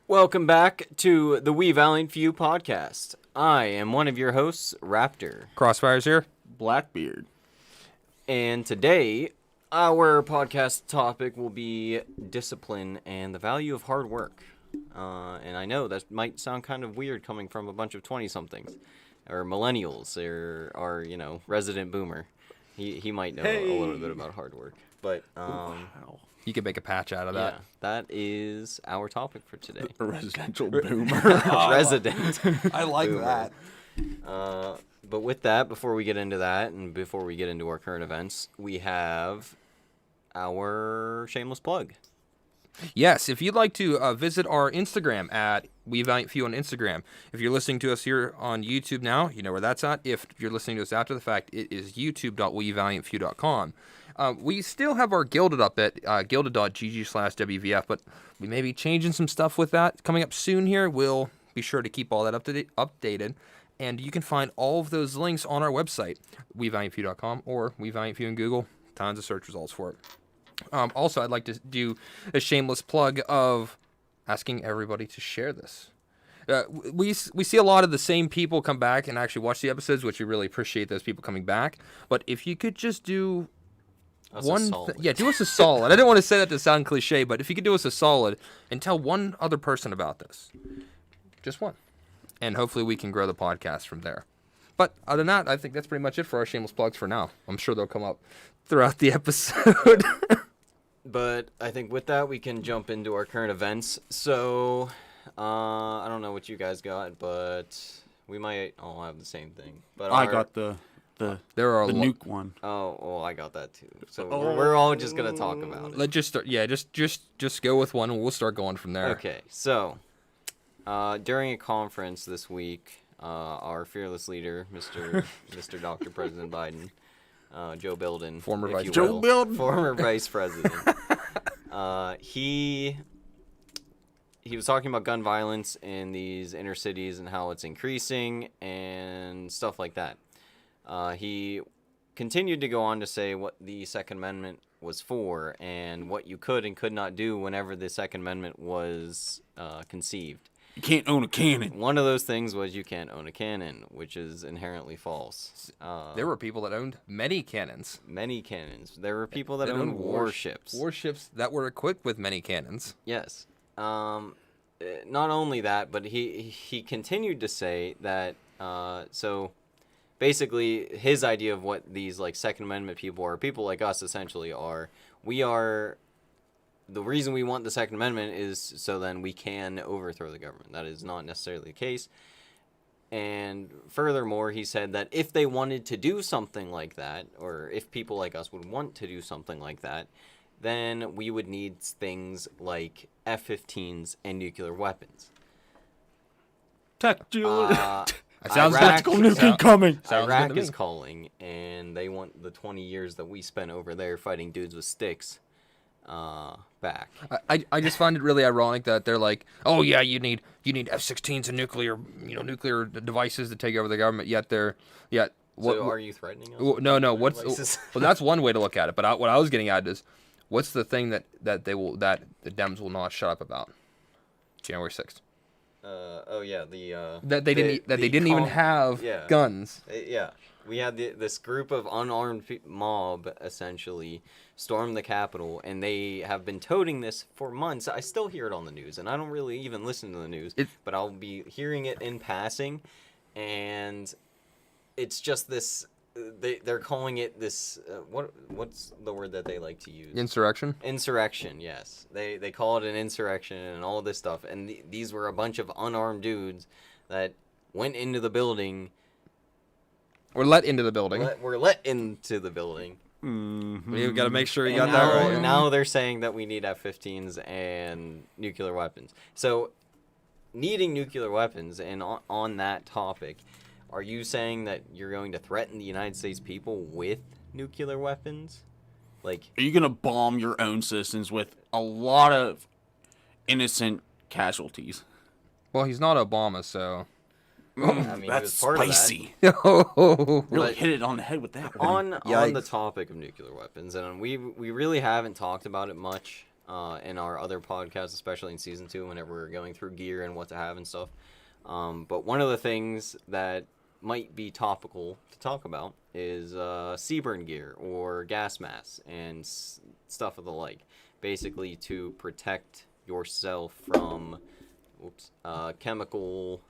Welcome back to the We Valiant Few podcast. I am one of your hosts, Raptor. Crossfire's here. Blackbeard. And today, our podcast topic will be discipline and the value of hard work. And I know that might sound kind of weird coming from a bunch of 20-somethings, or millennials, or resident boomer. He might know a little bit about hard work. But, Wow. You could make a patch out of that. yeah, that is our topic for today. A residential boomer. Resident. I like Boomer. that. But with that, before we get into that, and before we get into our current events, we have our shameless plug. Yes, if you'd like to visit our Instagram at We Valiant Few on Instagram. If you're listening to us here on YouTube now, you know where that's at. If you're listening to us after the fact, it is youtube.wevaliantfew.com. We still have our Gilded up at gilded.gg/WVF, but we may be changing some stuff with that coming up soon here. We'll be sure to keep all that updated. And you can find all of those links on our website, wevaliantfew.com, or WeValiantFew in Google. Tons of search results for it. Also, I'd like to do a shameless plug of asking everybody to share this. We see a lot of the same people come back and actually watch the episodes, which we really appreciate those people coming back. But if you could just do do us a solid. I didn't want to say that to sound cliche, but if you could do us a solid and tell one other person about this, just one, and hopefully we can grow the podcast from there. But other than that, I think that's pretty much it for our shameless plugs for now. I'm sure they'll come up throughout the episode. But I think with that, we can jump into our current events. So, I don't know what you guys got, but we might all have the same thing. But I got the nuke one. Oh, well, I got that too. So we're all just gonna talk about it. Let's just start. Yeah, just go with one, and we'll start going from there. Okay. So, during a conference this week, our fearless leader, Mr. Dr. President Biden, Joe Biden, Former Vice Joe Biden. former Vice President, he was talking about gun violence in these inner cities and how it's increasing and stuff like that. He continued to go on to say what the Second Amendment was for and what you could and could not do whenever the Second Amendment was conceived. You can't own a cannon. One of those things was you can't own a cannon, which is inherently false. There were people that owned many cannons. Many cannons. There were people that owned warships. Warships that were equipped with many cannons. Yes. Not only that, but he continued to say that, so basically his idea of what these like Second Amendment people or people like us essentially are, the reason we want the Second Amendment is so then we can overthrow the government. That is not necessarily the case. And furthermore, he said that if they wanted to do something like that, or if people like us would want to do something like that, then we would need things like F-15s and nuclear weapons. Tactical. Sounds tactical nuking coming. Iraq is calling, and they want the 20 years that we spent over there fighting dudes with sticks back. I just find it really ironic that they're like, oh yeah, you need F-16s and nuclear devices to take over the government. Yet So are you threatening us? No. Well, that's one way to look at it. But what I was getting at is, what's the thing that the Dems will not shut up about? January 6th. That they didn't even have guns. Yeah. We had this group of unarmed mob essentially storm the Capitol, and they have been toting this for months. I still hear it on the news, and I don't really even listen to the news, but I'll be hearing it in passing, and it's just this. They're calling it this. What's the word that they like to use? Insurrection. Insurrection. Yes, they call it an insurrection and all this stuff, and these were a bunch of unarmed dudes that went into the building. Were let into the building. Were let into the building. Mm-hmm. You've got to make sure you got now, that right. Now they're saying that we need F-15s and nuclear weapons. So, needing nuclear weapons, and on that topic, are you saying that you're going to threaten the United States people with nuclear weapons? Like, Are you going to bomb your own citizens with a lot of innocent casualties? Well, he's not Obama, so. I mean, That's he was part spicy. of that. Really hit it on the head with that one. On the topic of nuclear weapons, and we really haven't talked about it much in our other podcasts, especially in season 2, whenever we're going through gear and what to have and stuff. But one of the things that might be topical to talk about is Seaburn gear or gas masks and stuff of the like, basically to protect yourself from chemical,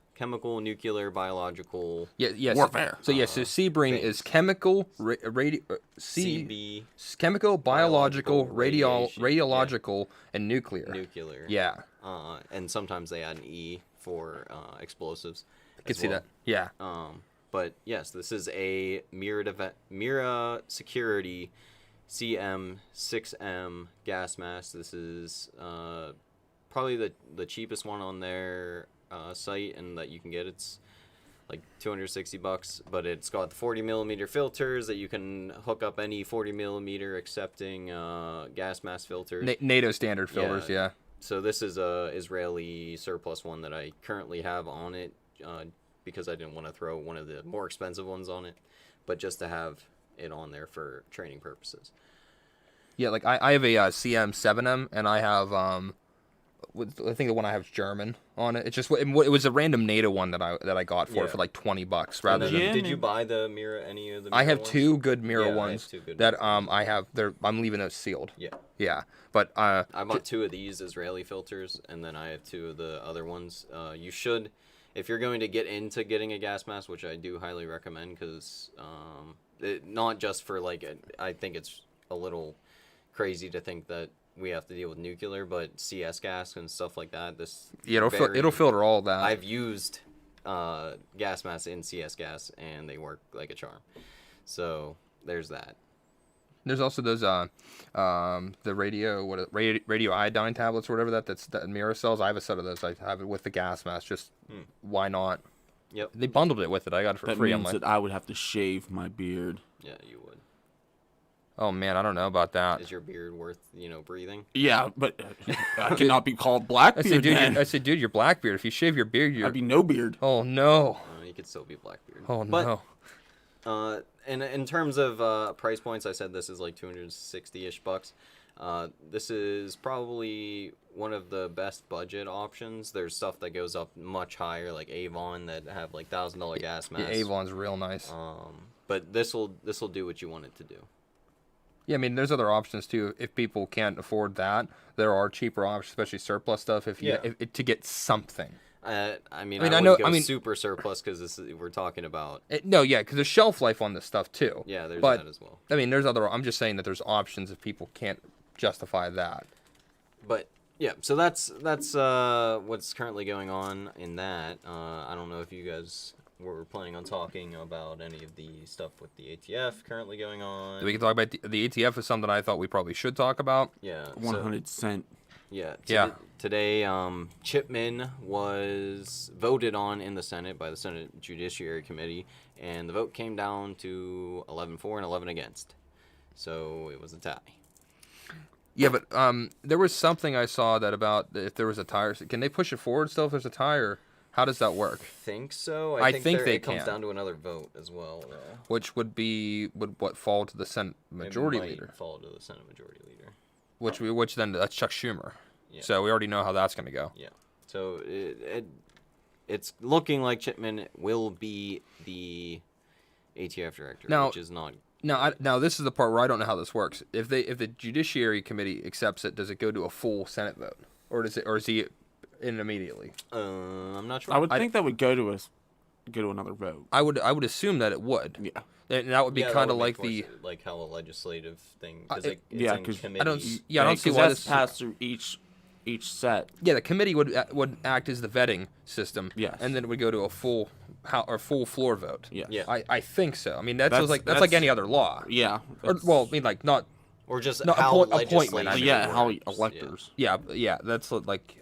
nuclear, biological warfare. So Sebring is chemical, CB, chemical, biological, radiation, radiological, and nuclear. nuclear. Yeah, And sometimes they add an E for explosives. I can see that. Yeah. But yes, this is a Mira Security CM6M gas mask. This is probably the cheapest one on their site, and that you can get. It's like $260, but it's got the 40mm filters that you can hook up any 40mm accepting gas mask filters. NATO standard filters. Yeah. So this is a Israeli surplus one that I currently have on it, because I didn't want to throw one of the more expensive ones on it, but just to have it on there for training purposes. Yeah, like I have a CM7M, and I have I think the one I have is German on it. It's just it was a random NATO one that I got for like $20 rather than. Did you buy the Mira? Any of the? Mira I have ones? 2 good Mira Yeah, I ones have 2 good that ones. I'm leaving those sealed. Yeah. Yeah, but I bought 2 of these Israeli filters, and then I have 2 of the other ones. You should, if you're going to get into getting a gas mask, which I do highly recommend, because not just for I think it's a little crazy to think that we have to deal with nuclear, but CS gas and stuff like that. it'll filter all that. I've used gas masks in CS gas, and they work like a charm. So there's that. There's also those the radio iodine tablets or whatever that Mira sells. I have a set of those. I have it with the gas mask. Just why not? Yep. They bundled it with it. I got it for That free. means that I would have to shave my beard. Yeah, you would. Oh man, I don't know about that. Is your beard worth breathing? Yeah, but I cannot be called Blackbeard. I said, dude, you're Blackbeard. If you shave your beard, you're. I'd be no beard. Oh no. You could still be Blackbeard. Oh But, no. And in terms of price points, I said this is like 260-ish bucks. This is probably one of the best budget options. There's stuff that goes up much higher, like Avon, that have like $1,000 gas masks. Yeah, Avon's real nice. But this will do what you want it to do. Yeah, I mean, there's other options too. If people can't afford that, there are cheaper options, especially surplus stuff. To get something. I I wouldn't know- go super surplus, because we're talking about. Because there's shelf life on this stuff too. Yeah, there's But, that as well. I mean, I'm just saying that there's options if people can't justify that. But yeah, so that's what's currently going on in that. I don't know if you guys were planning on talking about any of the stuff with the ATF currently going on. We can talk about the ATF is something I thought we probably should talk about. Yeah, 100%. Yeah. Yeah. Today, Chipman was voted on in the Senate by the Senate Judiciary Committee, and the vote came down to 11 for and 11 against. So it was a tie. Yeah, but there was something I saw that about if there was a tie, can they push it forward still if there's a tie, or how does that work? I think so. I think they it comes can. down to another vote as well. Which would fall to the Senate Majority it might Leader. fall to the Senate Majority Leader. Which then that's Chuck Schumer. Yeah. So we already know how that's going to go. Yeah. So it's looking like Chipman will be the ATF director, Now- which is not. Now this is the part where I don't know how this works. If the Judiciary Committee accepts it, does it go to a full Senate vote, or is he in immediately? I'm not sure. I would think that would go to another vote. I would assume that it would. Yeah. And that would be Yeah, that kind of would like make more the. sense, like how a legislative thing. It- It's yeah, in 'cause committee. I don't see 'cause why that's this. passed through each set. Yeah, the committee would act as the vetting system. Yes. And then it would go to a full full floor vote. Yes. Yeah. I think so. I mean that's That's- like that's- any other law. Yeah. Or, well, I mean like not. Or just No, how appointment, I legislation mean. yeah, how works, electors. Yeah. That's like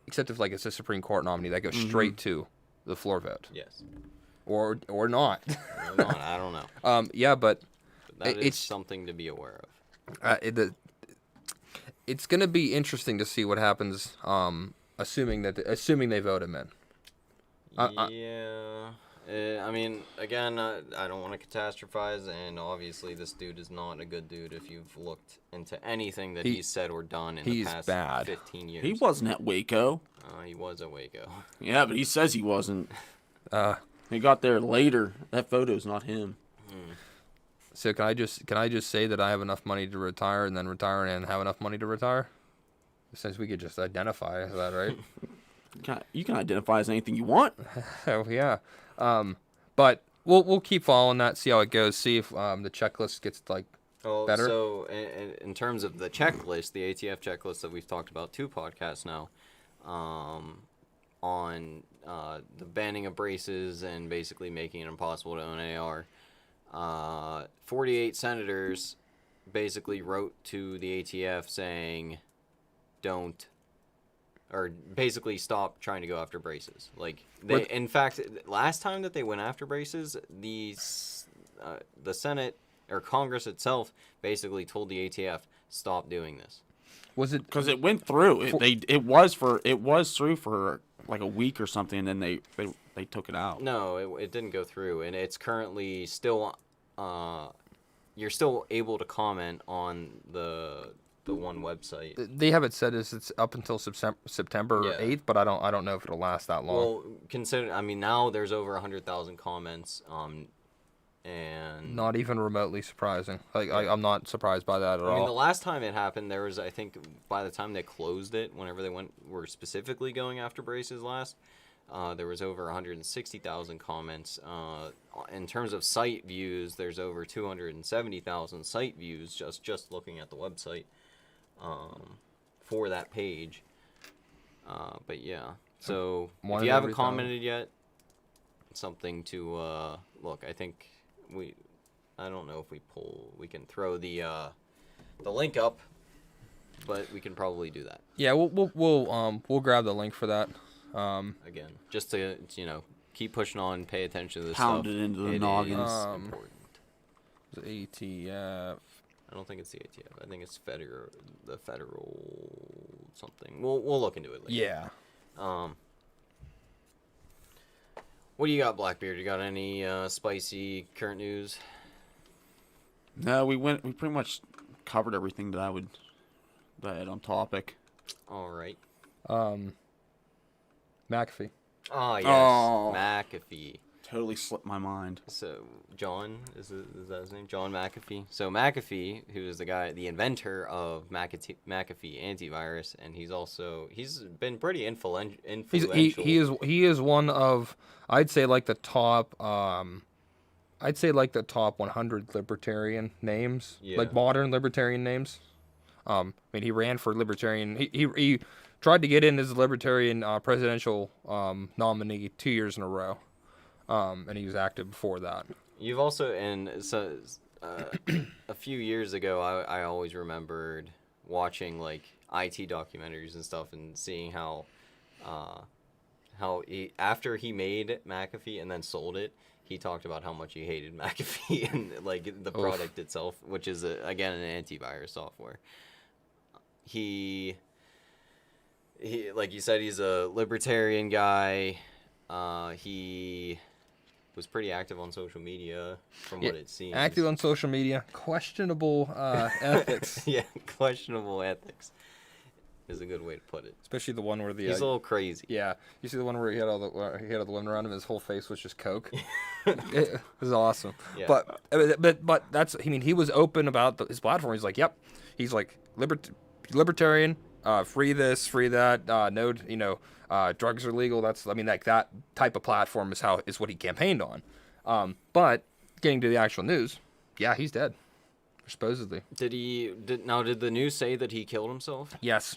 Except if like it's a Supreme Court nominee that goes straight to the floor vote, Yes. or not. Or not, I don't know. Yeah, but But that is it's something to be aware of. it's gonna be interesting to see what happens. Assuming they vote him in. Yeah. I mean, again, I don't want to catastrophize, and obviously this dude is not a good dude if you've looked into anything that he's said or done in the he's past bad. 15 years. He wasn't at Waco. He was at Waco. Yeah, but he says he wasn't. Uh, He got there later. That photo's not him. So can I just say that I have enough money to retire and then retire and have enough money to retire? Since we could just identify as that, right? You can identify as anything you want. Oh yeah. But we'll keep following that, see how it goes, see if the checklist gets like better. So in terms of the checklist, the ATF checklist that we've talked about 2 podcasts now, on the banning of braces and basically making it impossible to own AR. 48 senators basically wrote to the ATF saying, don't, or basically stop trying to go after braces. Like, in fact, last time that they went after braces, the Senate or Congress itself basically told the ATF, stop doing this. Was it because it went through? It was through for like a week or something, and then they took it out. No, it didn't go through, and it's currently still. You're still able to comment on the one website. They have it said it's up until September 8th, but I don't know if it'll last that long. Well, I mean, now there's over 100,000 comments, and not even remotely surprising. Like I'm not surprised by that at all. I mean, the last time it happened, there was, I think, by the time they closed it, whenever they were specifically going after braces last, there was over 160,000 comments. In terms of site views, there's over 270,000 site views just looking at the website for that page. But yeah, so if you haven't commented yet, something to look. I think I don't know if we can throw the link up, but we can probably do that. Yeah, we'll grab the link for that. Again, just to keep pushing on, pay attention to this Pound stuff. it into the It noggins. is important. The ATF. I don't think it's the ATF. I think it's the federal something. We'll look into it later. Yeah. What do you got, Blackbeard? You got any spicy current news? No, we pretty much covered everything that I had on topic. All right. McAfee. Oh yes, Oh. McAfee. Totally slipped my mind. So John is that his name? John McAfee. So McAfee, who is the inventor of McAfee antivirus, and he's been pretty influential. He is one of, I'd say like the top 100 libertarian names, like modern libertarian names. I mean, he ran for libertarian. He tried to get in as a libertarian presidential nominee 2 years in a row. And he was active before that. You've also, and so a few years ago, I always remembered watching like IT documentaries and stuff, and seeing how after he made McAfee and then sold it, he talked about how much he hated McAfee and like the product itself, which is again an antivirus software. He like you said, he's a libertarian guy. He was pretty active on social media, from what it seems. Active on social media, questionable ethics. Yeah, questionable ethics is a good way to put it. Especially the one where he's a little crazy. Yeah, you see the one where he had all the women around him. His whole face was just coke. It was awesome. Yeah. But that's. I mean, he was open about his platform. He's like, yep. He's like libertarian. Free this, free that. No, drugs are legal. That's, I mean, like that type of platform is what he campaigned on. But getting to the actual news, yeah, he's dead, supposedly. Did the news say that he killed himself? Yes,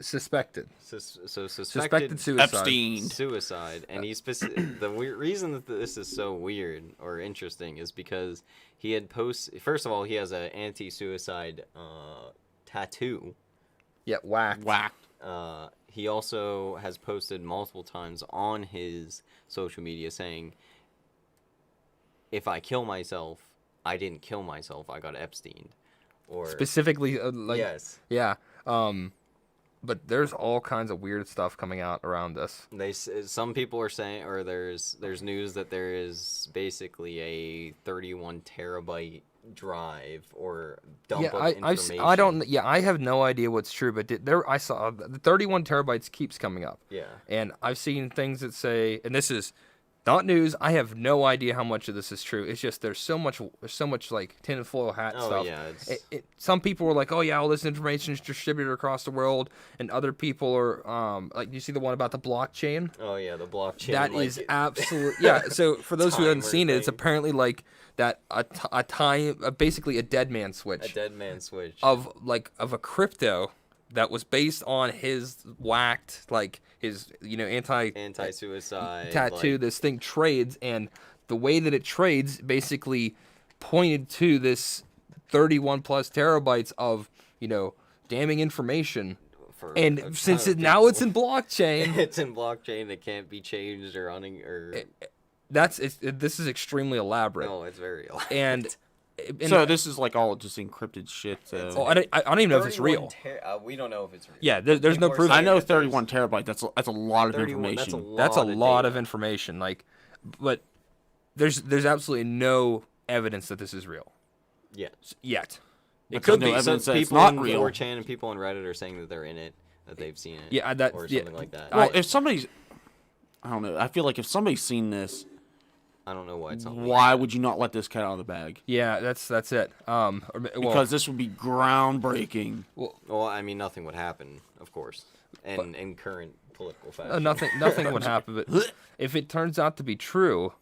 suspected. Suspected suicide. Epstein. Suicide, and the reason that this is so weird or interesting is because he had First of all, he has an anti-suicide tattoo. Yeah, whacked. He also has posted multiple times on his social media saying, if I kill myself, I didn't kill myself, I got Epsteined. Or specifically, yes. Yeah. But there's all kinds of weird stuff coming out around this. Some people are saying, or there's news that there is basically a 31 terabyte drive or dump of information. I have no idea what's true, but I saw the 31 terabytes keeps coming up. Yeah. And I've seen things that say, and this is not news. I have no idea how much of this is true. It's just there's so much like tinfoil hat stuff. Yeah, some people are like, oh yeah, all this information is distributed across the world, and other people are like, you see the one about the blockchain? Oh yeah, the blockchain. That is absolute. Yeah. So for those who haven't seen it, it's apparently like that basically a dead man switch. A dead man switch of a crypto that was based on his whacked, like his anti-suicide tattoo. This thing trades, and the way that it trades basically pointed to this 31 plus terabytes of damning information. And since now it's in blockchain, it's in blockchain. It can't be changed or this is extremely elaborate. No, it's very elaborate. And so this is like all just encrypted shit. I don't even know if it's real. We don't know if it's real. Yeah, there's no proof. I know 31 terabyte. That's a lot of information. That's a lot of information. Like, but there's absolutely no evidence that this is real. Yet. It could be. Evidence that people it's not on real. 4chan and people on Reddit are saying that they're in it, that they've seen it. Yeah, or something like that. Well, if somebody's, I don't know. I feel like if somebody's seen this, I don't know why it's not. Why would you not let this cat out of the bag? Yeah, that's it. Because this would be groundbreaking. Well, I mean, nothing would happen, of course, in current political fashion. Nothing would happen. But if it turns out to be true,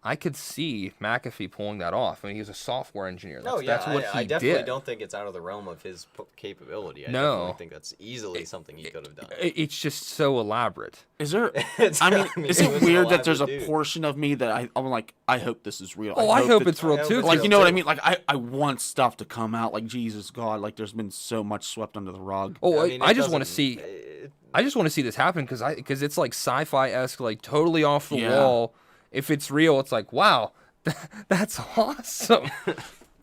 I could see McAfee pulling that off. I mean, he was a software engineer. That's what he I definitely did. don't think it's out of the realm of his capability. I No. definitely think that's easily something he could have done. It's just so elaborate. Is there? Is it was weird an that there's a elaborate dude. portion of me that I'm like, I hope this is real. Oh, I hope it's real too. Like, you know what I mean? Like, I want stuff to come out. Like, Jesus God, like there's been so much swept under the rug. Oh, I just want to doesn't- see. I just want to see this happen because it's like sci-fi-esque, like totally off the wall. If it's real, it's like, wow, that's awesome.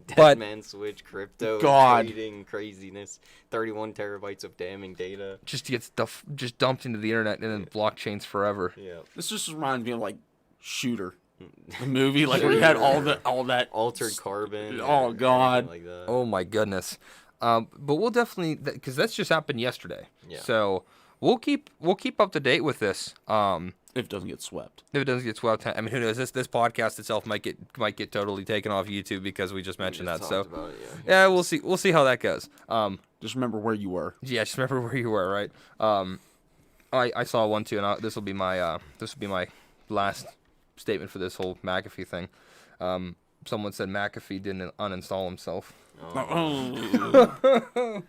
Dead man switch, crypto, God. trading, craziness, 31 terabytes of damning data. Just gets stuff just dumped into the internet and then blockchains forever. Yeah. This just reminds me of like Shooter, the movie, like where you had all that Altered carbon. Oh, God. Like that. Oh my goodness. But we'll definitely, because that's just happened yesterday. Yeah. So we'll keep up to date with this. if it doesn't get swept. If it doesn't get swept, I mean, who knows? This podcast itself might get totally taken off YouTube because we just mentioned that. So About it, yeah, we'll see. We'll see how that goes. Just remember where you were. Yeah, just remember where you were, right? I saw one too, and this will be my last statement for this whole McAfee thing. Someone said McAfee didn't uninstall himself. Oh.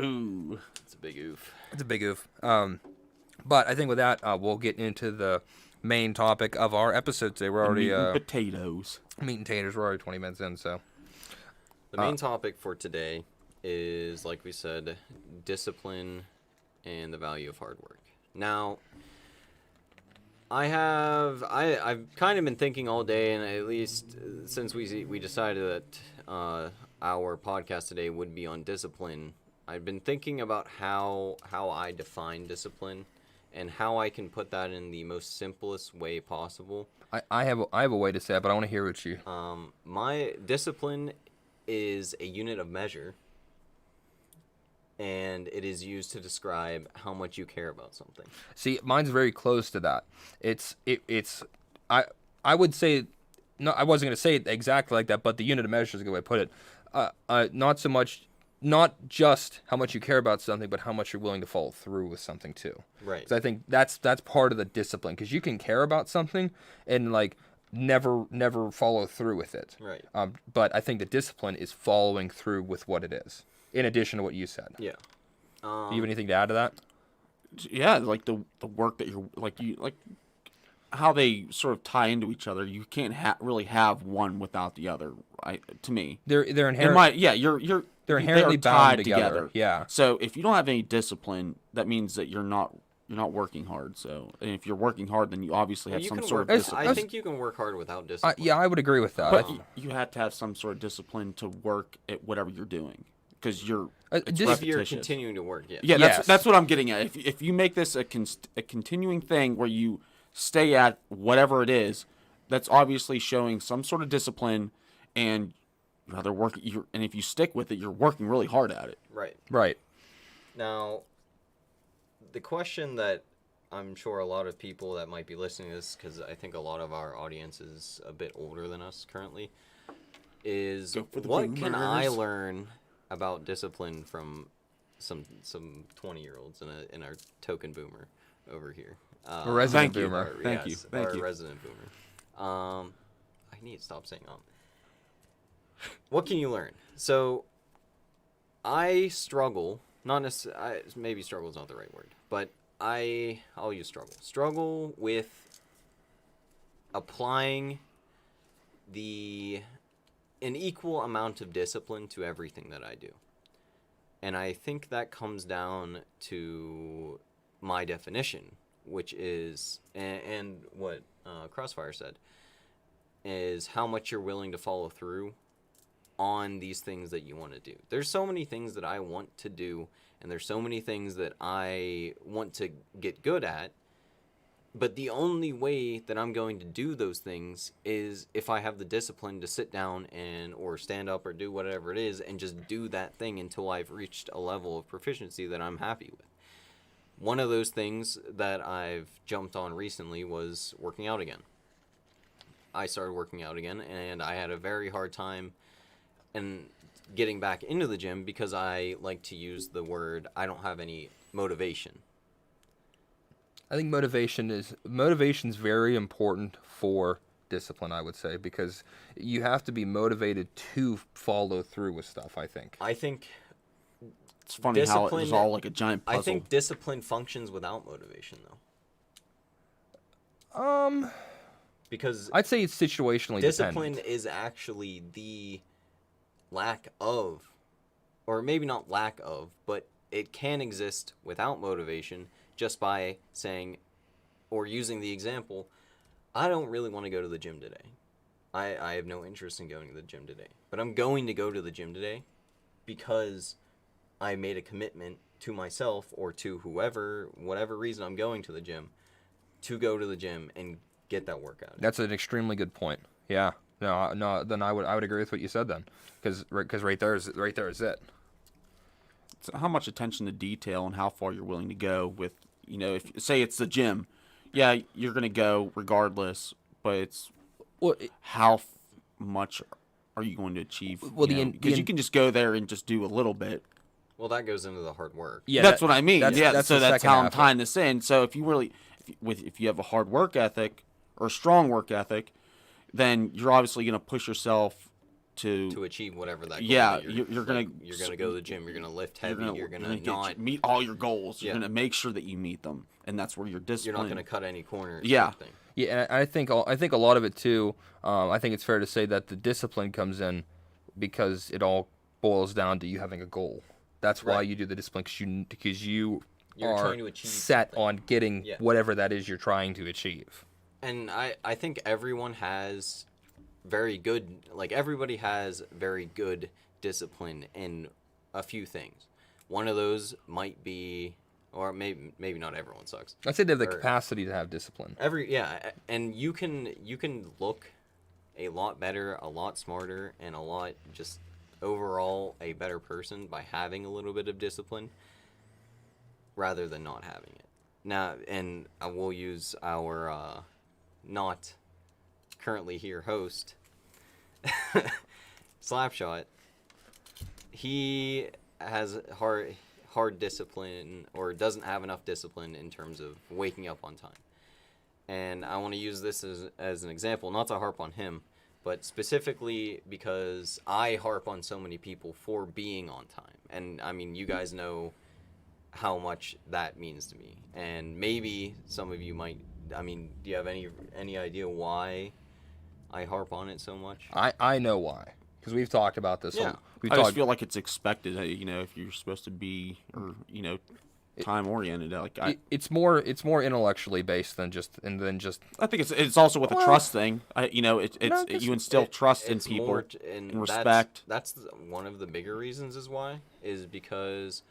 Ooh. It's a big oof. It's a big oof. But I think with that, we'll get into the main topic of our episode today. We're already Meat and potatoes. Meat and taters. We're already 20 minutes in, so. The main topic for today is, like we said, discipline and the value of hard work. Now, I've kind of been thinking all day, and at least since we decided that our podcast today would be on discipline, I've been thinking about how I define discipline and how I can put that in the most simplest way possible. I have a way to say it, but I want to hear what you. My discipline is a unit of measure, and it is used to describe how much you care about something. See, mine's very close to that. It's I would say, no, I wasn't going to say it exactly like that, but the unit of measure is a good way to put it. Not so much. Not just how much you care about something, but how much you're willing to follow through with something too. Right. Because I think that's part of the discipline. Because you can care about something and like never follow through with it. Right. But I think the discipline is following through with what it is. In addition to what you said. Yeah. Do you have anything to add to that? Yeah, like the work that you're like how they sort of tie into each other. You can't really have one without the other. To me, They're inherent. They're inherently they are tied bound together. Yeah. So if you don't have any discipline, that means that you're not working hard. So and if you're working hard, then you obviously have some sort of discipline. I think you can work hard without discipline. Yeah, I would agree with that. But you have to have some sort of discipline to work at whatever you're doing. because you're it's Just- If you're repetitious. continuing to work, yeah. Yeah, Yes. that's what I'm getting at. If you make this a continuing thing where you stay at whatever it is, that's obviously showing some sort of discipline, and you're either working. And if you stick with it, you're working really hard at it. Right. Right. Now, the question that I'm sure a lot of people that might be listening to this, because I think a lot of our audience is a bit older than us currently, is Go for the what can I boomers. learn about discipline from some 20-year-olds in our token boomer over here? A resident Thank you. boomer. Thank you. Thank our you. resident boomer. I need to stop saying What can you learn? So, I struggle. Not necessarily. Maybe struggle is not the right word, but I'll use struggle. Struggle with applying an equal amount of discipline to everything that I do. And I think that comes down to my definition, which is, and what Crossfire said, is how much you're willing to follow through on these things that you want to do. There's so many things that I want to do, and there's so many things that I want to get good at, but the only way that I'm going to do those things is if I have the discipline to sit down or stand up or do whatever it is and just do that thing until I've reached a level of proficiency that I'm happy with. One of those things that I've jumped on recently was working out again. I started working out again, and I had a very hard time getting back into the gym because I like to use the word I don't have any motivation. I think motivation's very important for discipline, I would say, because you have to be motivated to follow through with stuff, I think. I think It's funny how it was Discipline- all like a giant puzzle. I think discipline functions without motivation, though. Because I'd say it's situationally discipline dependent. is actually the lack of, or maybe not lack of, but it can exist without motivation just by saying or using the example, I don't really want to go to the gym today. I have no interest in going to the gym today. But I'm going to go to the gym today because I made a commitment to myself or to whatever reason I'm going to the gym, to go to the gym and get that workout. That's an extremely good point. Yeah. No. Then I would agree with what you said then, because right there is it. So how much attention to detail and how far you're willing to go with, if say it's the gym, yeah, you're gonna go regardless, but it's Well, how much are you going to achieve? Well, Because you can just go there and just do a little bit. Well, that goes into the hard work. yeah, That's what I mean. That's so the that's second how I'm half of- tying this in. So if you have a hard work ethic or a strong work ethic, then you're obviously going to push yourself to achieve whatever that goal Yeah, that you're gonna- you're gonna go to the gym, you're gonna lift heavy, you're gonna get- not meet all your goals. You're Yeah. going to make sure that you meet them, and that's where your you're discipline. not gonna cut any corners. Yeah. sort of thing. Yeah, and I think a lot of it too. I think it's fair to say that the discipline comes in because it all boils down to you having a goal. That's why Right. you do the discipline, because you You're are trying to achieve set something. on getting Yeah. whatever that is you're trying to achieve. And I think everyone has everybody has very good discipline in a few things. One of those might be, or maybe not everyone sucks. I'd say they have the Or- capacity to have discipline. And you can look a lot better, a lot smarter, and a lot just overall a better person by having a little bit of discipline rather than not having it. Now, and I will use our not currently here host, Slapshot. He has hard discipline, or doesn't have enough discipline in terms of waking up on time. And I want to use this as an example, not to harp on him, but specifically because I harp on so many people for being on time. And I mean, you guys know how much that means to me. And maybe some of you might, I mean, do you have any idea why I harp on it so much? I know why, because we've talked about this. Yeah. We've I just talked. feel like it's expected. If you're supposed to be, or time oriented. Like it's more intellectually based than just I think it's also with a trust thing. No, You instill trust in it's people more, and respect. That's one of the bigger reasons is because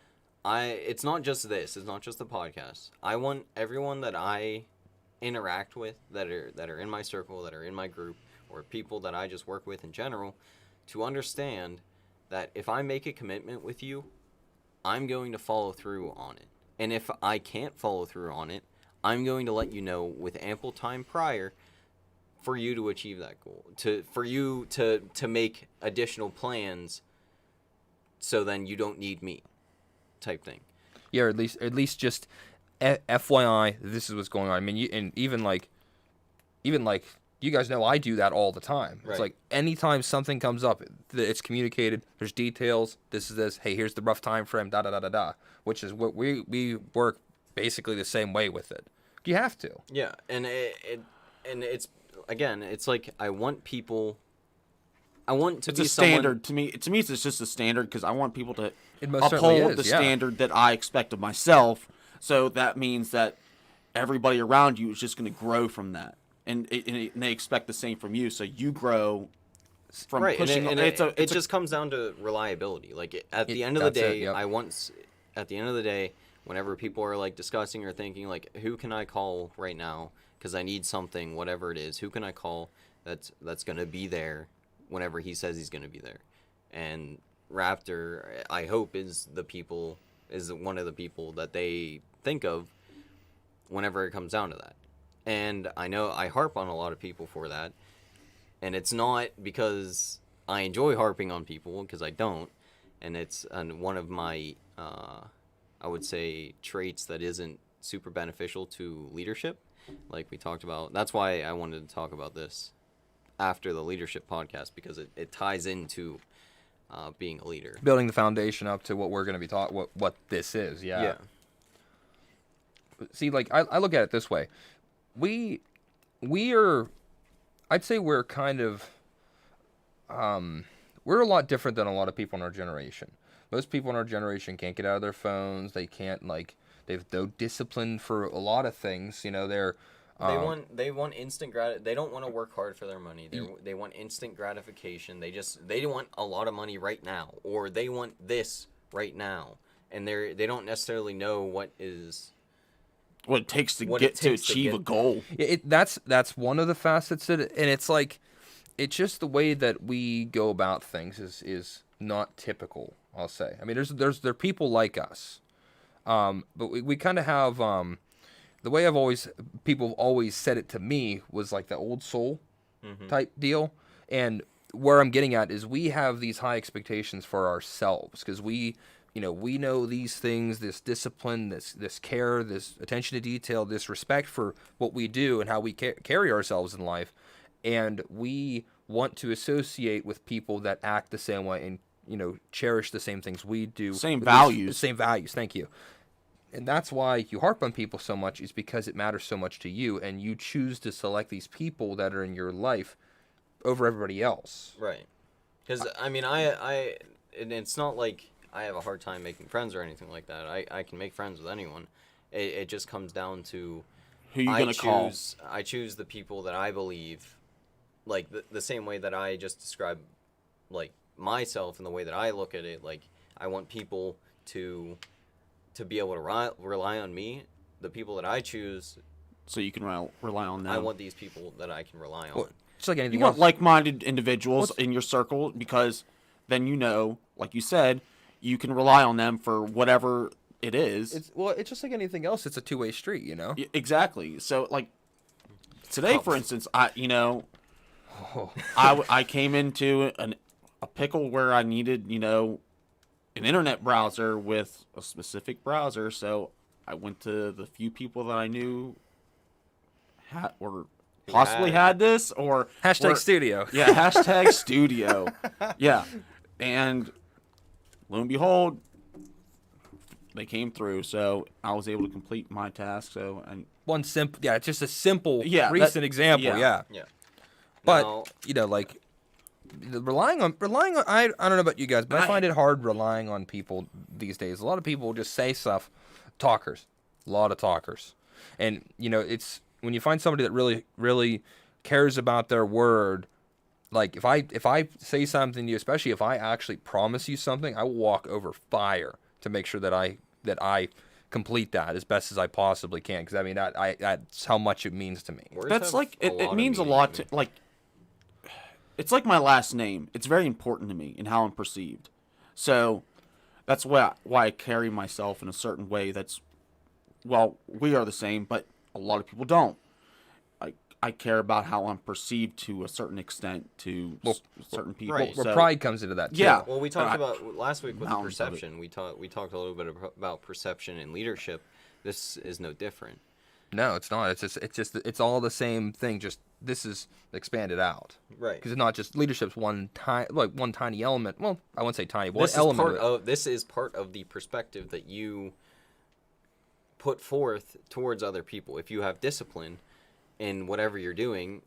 it's not just this. It's not just the podcast. I want everyone that I interact with that are in my circle, that are in my group, or people that I just work with in general, to understand that if I make a commitment with you, I'm going to follow through on it. And if I can't follow through on it, I'm going to let you know with ample time prior for you to achieve that goal, for you to make additional plans, so then you don't need me, type thing. Yeah, or at least just FYI, this is what's going on. I mean, even like you guys know I do that all the time. Right. It's like anytime something comes up, it's communicated. There's details. This is this. Hey, here's the rough time frame. Da da da da da. Which is what we work basically the same way with it. You have to. Yeah, and it's again, it's like I want people. I want to It's be a standard to me. To me, it's just a standard because I want people to It most certainly uphold is, the yeah. standard that I expect of myself. So that means that everybody around you is just going to grow from that, and they expect the same from you. So you grow from right, pushing. it just comes down to reliability. Like at the end of the that's it, day, yep. At the end of the day, whenever people are like discussing or thinking like, who can I call right now because I need something, whatever it is, who can I call that's gonna be there whenever he says he's gonna be there, and Raptor, I hope, is one of the people that they think of whenever it comes down to that. And I know I harp on a lot of people for that, and it's not because I enjoy harping on people, because I don't, and it's one of my I would say traits that isn't super beneficial to leadership, like we talked about. That's why I wanted to talk about this after the leadership podcast, because it ties into being a leader, Building the foundation up to what we're going to be taught, what this is. Yeah. See, like I look at it this way. We are, I'd say we're kind of, we're a lot different than a lot of people in our generation. Most people in our generation can't get out of their phones. They can't, like, they've no discipline for a lot of things. You know, they want instant they don't want to work hard for their money. They want instant gratification. They want a lot of money right now, or they want this right now, and they don't necessarily know what it takes to achieve a goal. That's one of the facets of it, and it's like, it's just the way that we go about things is not typical, I'll say. I mean, there are people like us, but we kind of have the way people have always said it to me was like the old soul type deal, and where I'm getting at is we have these high expectations for ourselves because we know these things, this discipline, this care, this attention to detail, this respect for what we do and how we carry ourselves in life, and we want to associate with people that act the same way and cherish the same things we do. Same values. Same values. Thank you. And that's why you harp on people so much, is because it matters so much to you, and you choose to select these people that are in your life over everybody else. Right. Because I mean, and it's not like I have a hard time making friends or anything like that. I can make friends with anyone. It just comes down to who you gonna call. I choose the people that I believe, like the same way that I just described, like myself and the way that I look at it. Like I want people to be able to rely on me. The people that I choose, so you can rely on them. I want these people that I can rely on. Well, just like anything you else. want like-minded individuals in your circle, because then like you said, you can rely on them for whatever it is. It's just like anything else. It's a two-way street, Exactly. So like today, for instance, I came into a pickle where I needed an internet browser with a specific browser, so I went to the few people that I knew had this, or studio. Yeah, hashtag studio. Yeah, and lo and behold, they came through, so I was able to complete my task. So, and it's just a simple, Yeah, recent example. Yeah. But Now, like relying on I don't know about you guys, but I find it hard relying on people these days. A lot of people just say stuff talkers, a lot of talkers. And, it's when you find somebody that really, really cares about their word. Like, if I say something to you, especially if I actually promise you something, I will walk over fire to make sure that I complete that as best as I possibly can. Because, I mean, that's how much it means to me. Words That's have like a it lot means a of lot meaning. to like. It's like my last name. It's very important to me in how I'm perceived. So that's why I carry myself in a certain way. Well, we are the same, but a lot of people don't. I care about how I'm perceived to a certain extent to certain people. right. Where So, pride comes into that, too. Yeah. Well, we talked I- about last week with the mountains of it. perception. We talked a little bit about perception and leadership. This is no different. No, it's not. It's all the same thing. Just this is expanded out. Right. Because it's not just leadership's one tiny element. Well, I wouldn't say tiny, but This one is element part of it. of this is part of the perspective that you put forth towards other people. If you have discipline in whatever you're doing,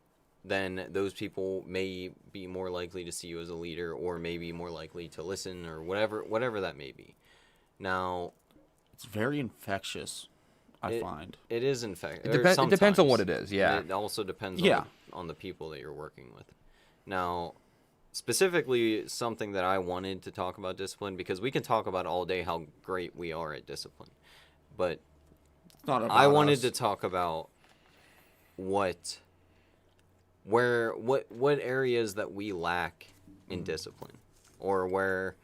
then those people may be more likely to see you as a leader, or maybe more likely to listen, or whatever that may be. Now, It's very infectious, I find. it is in fact. It depends on what it is. Yeah. And it also depends Yeah. on the people that you're working with. Now, specifically, something that I wanted to talk about discipline, because we can talk about all day how great we are at discipline, but It's not about I wanted us. to talk about what areas that we lack in discipline, or where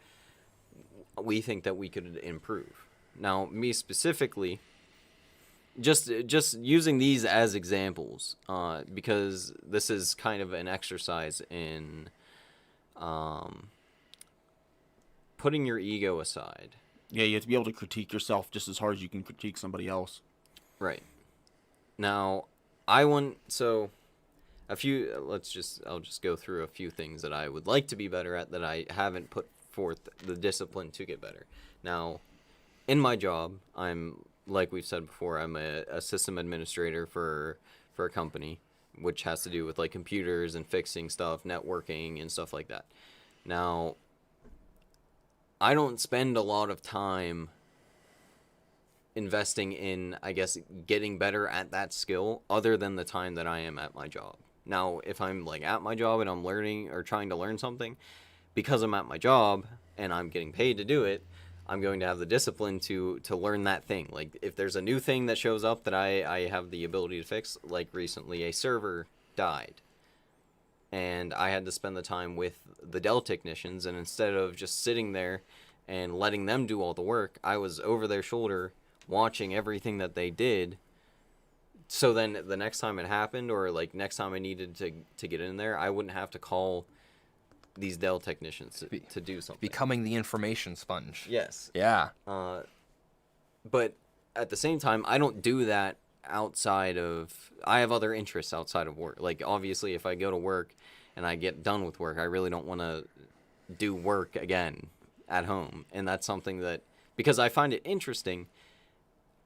we think that we could improve. Now, me specifically, just using these as examples, because this is kind of an exercise in putting your ego aside. Yeah, you have to be able to critique yourself just as hard as you can critique somebody else. Right. Now, I'll just go through a few things that I would like to be better at that I haven't put forth the discipline to get better. Now, in my job, like we've said before, I'm a system administrator for a company, which has to do with like computers and fixing stuff, networking and stuff like that. Now, I don't spend a lot of time investing in, I guess, getting better at that skill other than the time that I am at my job. Now, if I'm like at my job and I'm learning or trying to learn something, because I'm at my job and I'm getting paid to do it, I'm going to have the discipline to learn that thing. Like, if there's a new thing that shows up that I have the ability to fix, like recently a server died, and I had to spend the time with the Dell technicians, and instead of just sitting there and letting them do all the work, I was over their shoulder watching everything that they did. So then the next time it happened, or like next time I needed to get in there, I wouldn't have to call these Dell technicians to do something. Becoming the information sponge. Yes. Yeah. But at the same time, I don't do that outside of... I have other interests outside of work. Like, obviously, if I go to work and I get done with work, I really don't want to do work again at home. And that's something that... Because I find it interesting,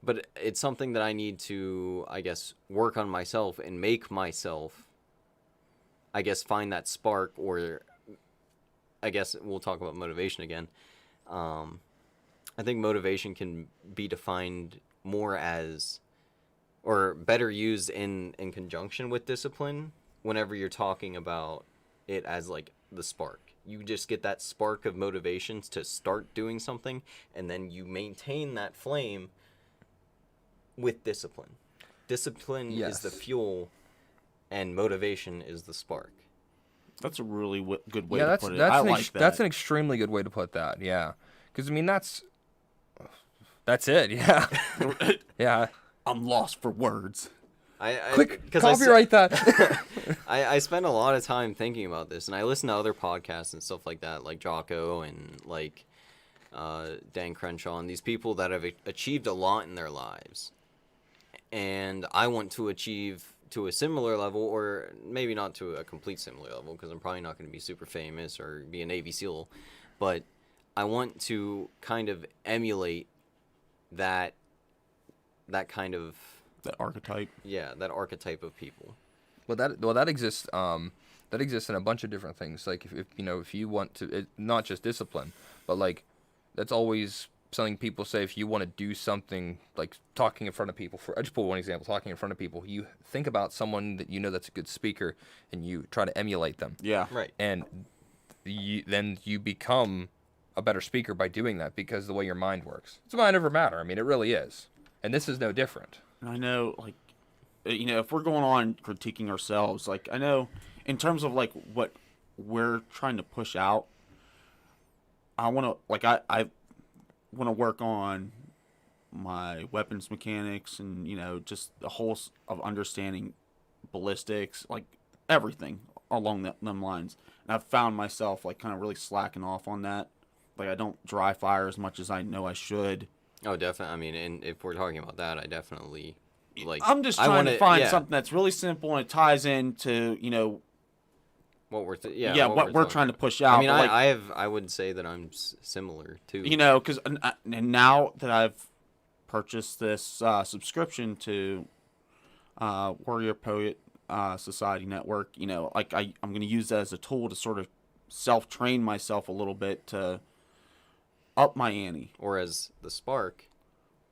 but it's something that I need to, I guess, work on myself and make myself, I guess, find that spark, or... I guess we'll talk about motivation again. I think motivation can be defined more as, or better used in conjunction with discipline whenever you're talking about it as like the spark. You just get that spark of motivations to start doing something, and then you maintain that flame with discipline. Discipline is the fuel, and motivation is the spark. That's a really good way Yeah, to put it. I like that. That's an extremely good way to put that. Yeah, because I mean that's it. Yeah, yeah. I'm lost for words. Quick, copyright that. I spend a lot of time thinking about this, and I listen to other podcasts and stuff like that, like Jocko and like Dan Crenshaw, and these people that have achieved a lot in their lives. And I want to achieve to a similar level, or maybe not to a complete similar level, because I'm probably not going to be super famous or be a Navy SEAL, but I want to kind of emulate that kind of... That archetype. Yeah, that archetype of people. Well, that exists. That exists in a bunch of different things. Like if you want to, not just discipline, but like that's always something people say, if you want to do something like talking in front of people, I just pull one example, talking in front of people, you think about someone that you know that's a good speaker and you try to emulate them. Yeah. Right. And then you become a better speaker by doing that because of the way your mind works. It's a mind over matter. I mean, it really is. And this is no different. And I know, like, if we're going on critiquing ourselves, like, I know in terms of, like, what we're trying to push out, I want to, like, I want to work on my weapons mechanics and, just the whole of understanding ballistics, like, everything along them lines. And I've found myself, like, kind of really slacking off on that. Like, I don't dry fire as much as I know I should. Oh, definitely. I mean, and if we're talking about that, I definitely, like... I'm just trying to find something that's really simple and it ties into, what we're what we're trying to push out. I mean, like, I would say that I'm similar too. because and now that I've purchased this subscription to Warrior Poet Society Network, like I'm going to use that as a tool to sort of self-train myself a little bit to up my ante, or as the spark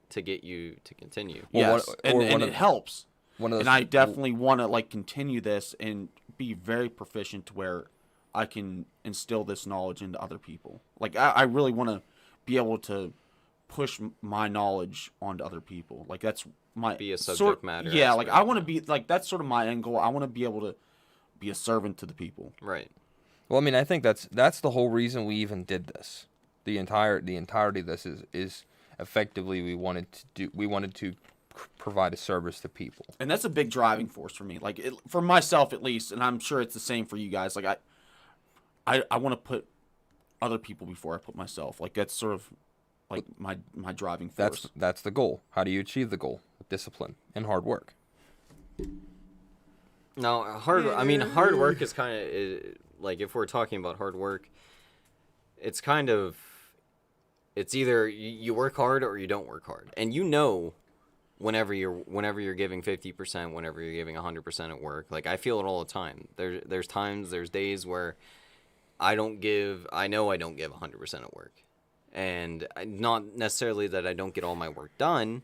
to get you to continue. Well, yes, and it helps. And I definitely want to like continue this and be very proficient to where I can instill this knowledge into other people. Like I really want to be able to push my knowledge onto other people. Like that's my be a subject matter. Yeah, like I want to be like that's sort of my end goal. I want to be able to be a servant to the people. Right. Well, I mean, I think that's the whole reason we even did this. The entirety of this is effectively we wanted to provide a service to people. And that's a big driving force for me. Like for myself at least, and I'm sure it's the same for you guys. Like I want to put other people before I put myself. Like that's sort of like my driving force. That's the goal. How do you achieve the goal? With discipline and hard work. No, hard work is kind of like if we're talking about hard work, it's kind of it's either you work hard or you don't work hard. And whenever you're giving 50%, whenever you're giving 100% at work, like I feel it all the time. There's days where I know I don't give 100% at work. And not necessarily that I don't get all my work done.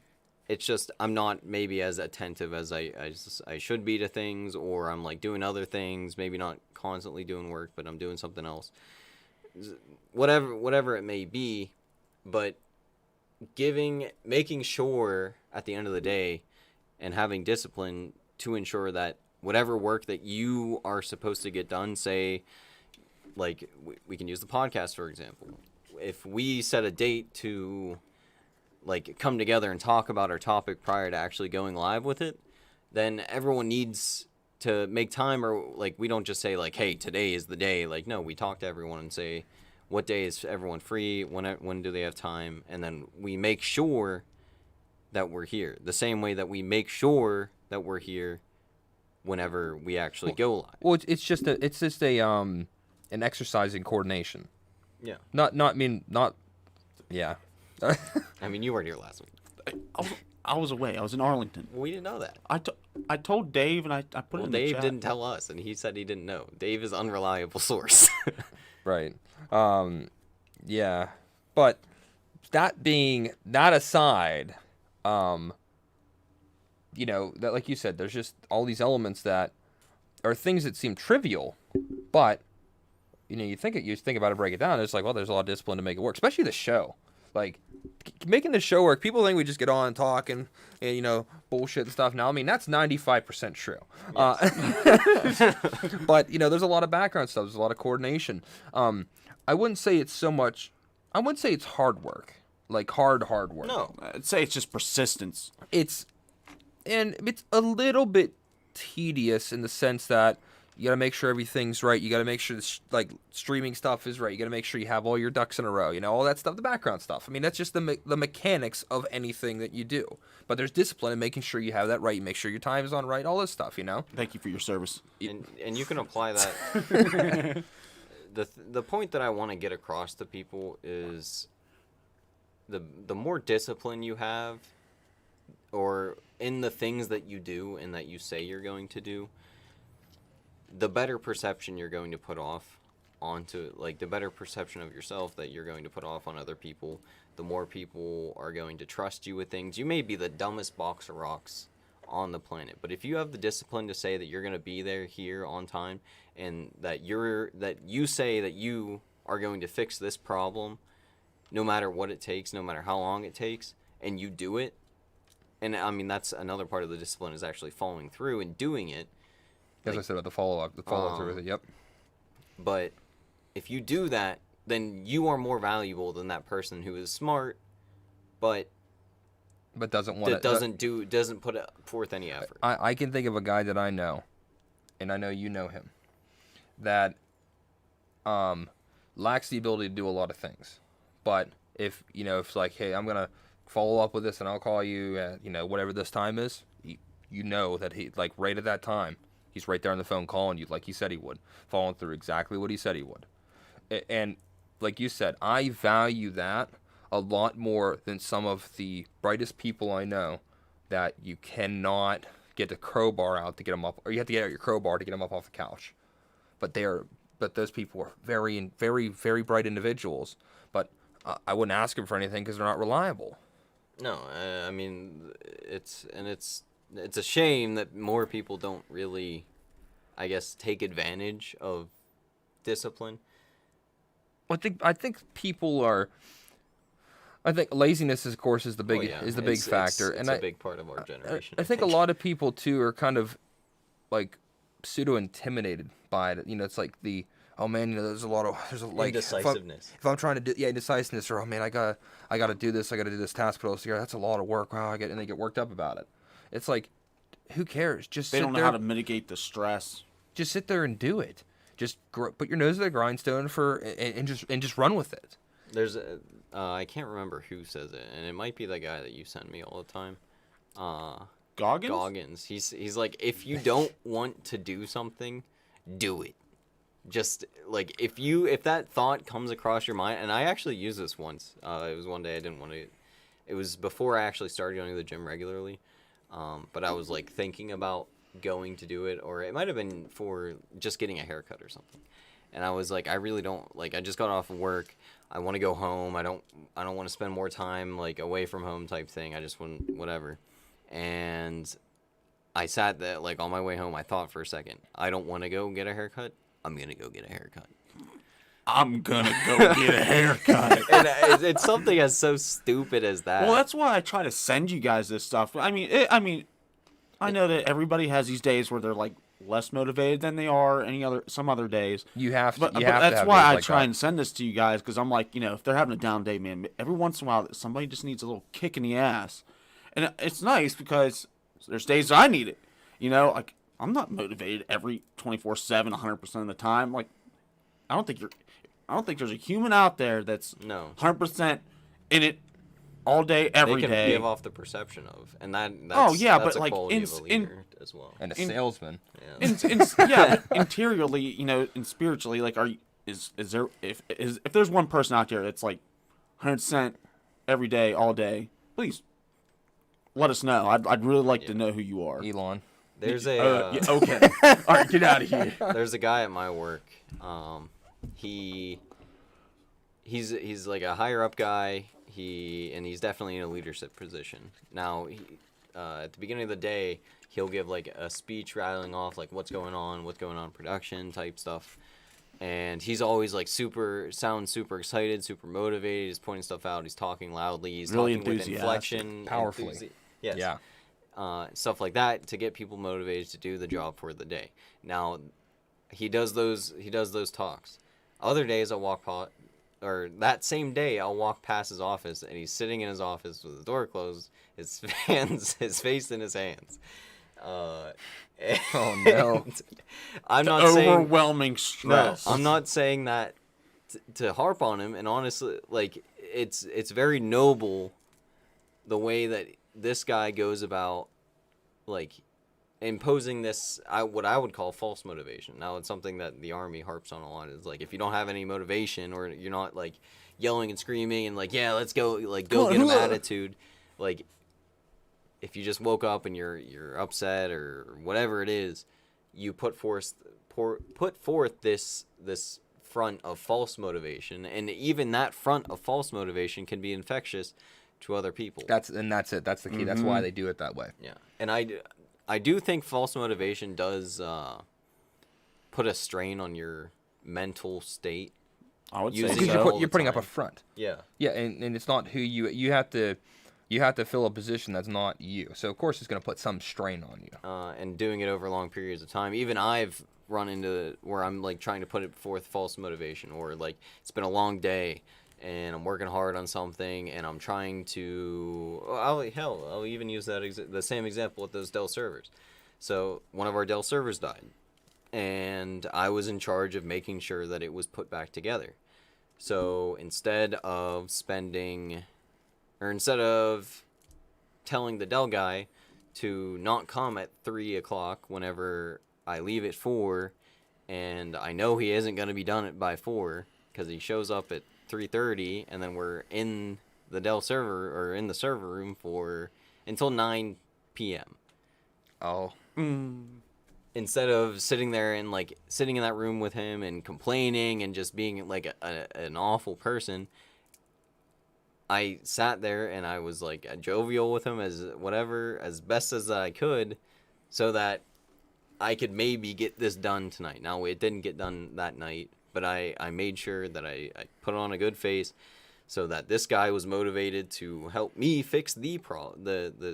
It's just I'm not maybe as attentive as I should be to things, or I'm like doing other things, maybe not constantly doing work, but I'm doing something else. Whatever it may be, but making sure at the end of the day and having discipline to ensure that whatever work that you are supposed to get done, say, like we can use the podcast, for example. If we set a date to like come together and talk about our topic prior to actually going live with it, then everyone needs to make time, or like we don't just say like, hey, today is the day. Like, no, we talk to everyone and say, what day is everyone free? When do they have time? And then we make sure that we're here. The same way that we make sure that we're here whenever we actually go live. Well, it's just an exercise in coordination. Yeah. Yeah. I mean, you weren't here last week. I was away. I was in Arlington. We didn't know that. I told Dave, and I put it in the chat. Dave didn't tell us, and he said he didn't know. Dave is unreliable source. Right. Yeah. But that aside, that like you said, there's just all these elements that are things that seem trivial, but you think about it, break it down. It's like, well, there's a lot of discipline to make it work, especially the show. Like making the show work. People think we just get on and talk and bullshit and stuff. Now, I mean, that's 95% true. Yes. But there's a lot of background stuff. There's a lot of coordination. I wouldn't say it's hard work, like hard work. No, I'd say it's just persistence. It's a little bit tedious in the sense that you got to make sure everything's right. You got to make sure like streaming stuff is right. You got to make sure you have all your ducks in a row. All that stuff, the background stuff. I mean, that's just the mechanics of anything that you do. But there's discipline in making sure you have that right. You make sure your time is on right. All this stuff. Thank you for your service. And you can apply that. The point that I want to get across to people is the more discipline you have, or in the things that you do and that you say you're going to do, the better perception you're going to put off onto, like, the better perception of yourself that you're going to put off on other people, the more people are going to trust you with things. You may be the dumbest box of rocks on the planet, but if you have the discipline to say that you're going to be there here on time, and that you say that you are going to fix this problem no matter what it takes, no matter how long it takes, and you do it. And I mean, that's another part of the discipline, is actually following through and doing it. As I said about the follow through with it. Yep. But if you do that, then you are more valuable than that person who is smart, but doesn't want doesn't put forth any effort. I can think of a guy that I know, and I know you know him, that lacks the ability to do a lot of things. But if it's like, hey, I'm gonna follow up with this, and I'll call you at whatever this time is, you know that he, like, right at that time, he's right there on the phone calling you like he said he would, following through exactly what he said he would. And like you said, I value that a lot more than some of the brightest people I know, that you cannot get the crowbar out to get them up, or you have to get out your crowbar to get them up off the couch. But those people are very, very, very bright individuals. But I wouldn't ask them for anything because they're not reliable. No, I mean, it's a shame that more people don't really, I guess, take advantage of discipline. I think people are. I think laziness, of course, is the big big factor, it's a big part of our generation. I think a lot of people too are kind of like pseudo intimidated by it. It's like oh man, there's a like indecisiveness. If I'm trying to do indecisiveness, or oh man, I gotta do this task, but that's a lot of work. Wow, and they get worked up about it. It's like, who cares? Just they don't know how to mitigate the stress. Just sit there and do it. Just put your nose to the grindstone and just run with it. There's I can't remember who says it, and it might be the guy that you send me all the time. Goggins. He's like, if you don't want to do something, do it. Just like if that thought comes across your mind, and I actually used this once. It was one day I didn't want to. It was before I actually started going to the gym regularly, but I was like thinking about going to do it, or it might have been for just getting a haircut or something. And I was like, I really don't like. I just got off of work. I want to go home. I don't want to spend more time like away from home type thing. I just want whatever. And I sat there like on my way home. I thought for a second. I don't want to go get a haircut. I'm going to go get a haircut. I'm going to go get a haircut. And it's something as so stupid as that. Well, that's why I try to send you guys this stuff. I know that everybody has these days where they're like less motivated than they are some other days. You have to. But you have that's to have why days I like try that. and send this to you guys, because I'm like, if they're having a down day, man, every once in a while somebody just needs a little kick in the ass. And it's nice because there's days I need it. Like, I'm not motivated every 24/7, 100% of the time. Like, I don't think there's a human out there that's 100% in it all day, every day. They can give off the perception of, and that's but a like quality of a leader as well. And a salesman. Yeah. But interiorly, and spiritually, like, is there if there's one person out there that's like 100% every day, all day, please let us know. I'd really like to know who you are. Elon. There's a okay. All right, get out of here. There's a guy at my work. He's like a higher up guy. He's definitely in a leadership position. Now, at the beginning of the day, he'll give like a speech rattling off like what's going on production type stuff. And he's always like sounds super excited, super motivated. He's pointing stuff out. He's talking loudly. He's really talking with inflection, powerfully. Yes. Yeah. Stuff like that to get people motivated to do the job for the day. Now, he does those talks. Other days that same day I'll walk past his office and he's sitting in his office with the door closed, his face in his hands. Oh no! I'm not saying overwhelming stress. No, I'm not saying that to harp on him. And honestly, like it's very noble the way that this guy goes about like imposing this what I would call false motivation. Now, it's something that the Army harps on a lot. Is like if you don't have any motivation or you're not like yelling and screaming and like let's go like go get him attitude, like if you just woke up and you're upset or whatever it is, you put forth this front of false motivation, and even that front of false motivation can be infectious to other people. That's it. That's the key. That's why they do it that way. Yeah, and I do think false motivation does put a strain on your mental state. I would say Using Because it all you're the putting up a time. front. Yeah. Yeah, and it's not who you have to fill a position that's not you. So of course it's going to put some strain on you. And doing it over long periods of time. Even I've run into where I'm like trying to put it forth false motivation, or like it's been a long day and I'm working hard on something and I'm trying to. I'll even use the same example with those Dell servers. So one of our Dell servers died, and I was in charge of making sure that it was put back together. So instead of telling the Dell guy to not come at 3 o'clock whenever I leave at 4, and I know he isn't going to be done it by 4 because he shows up at 3:30, and then we're in the Dell server or in the server room until 9 p.m. Oh. Instead of sitting there and like sitting in that room with him and complaining and just being like an awful person, I sat there and I was like jovial with him as best as I could, so that I could maybe get this done tonight. Now it didn't get done that night, but I made sure that I put on a good face, so that this guy was motivated to help me fix the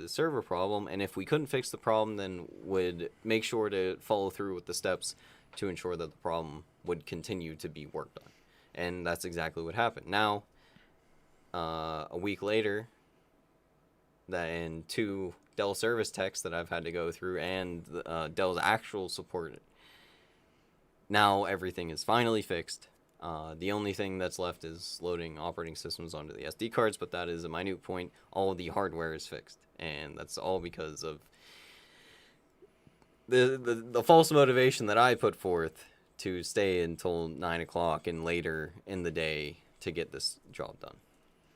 server problem, and if we couldn't fix the problem, then would make sure to follow through with the steps to ensure that the problem would continue to be worked on. And that's exactly what happened. Now, a week later, and 2 Dell service techs that I've had to go through, and Dell's actual support, now everything is finally fixed. The only thing that's left is loading operating systems onto the SD cards, but that is a minute point. All the hardware is fixed, and that's all because of the false motivation that I put forth to stay until 9 o'clock and later in the day to get this job done.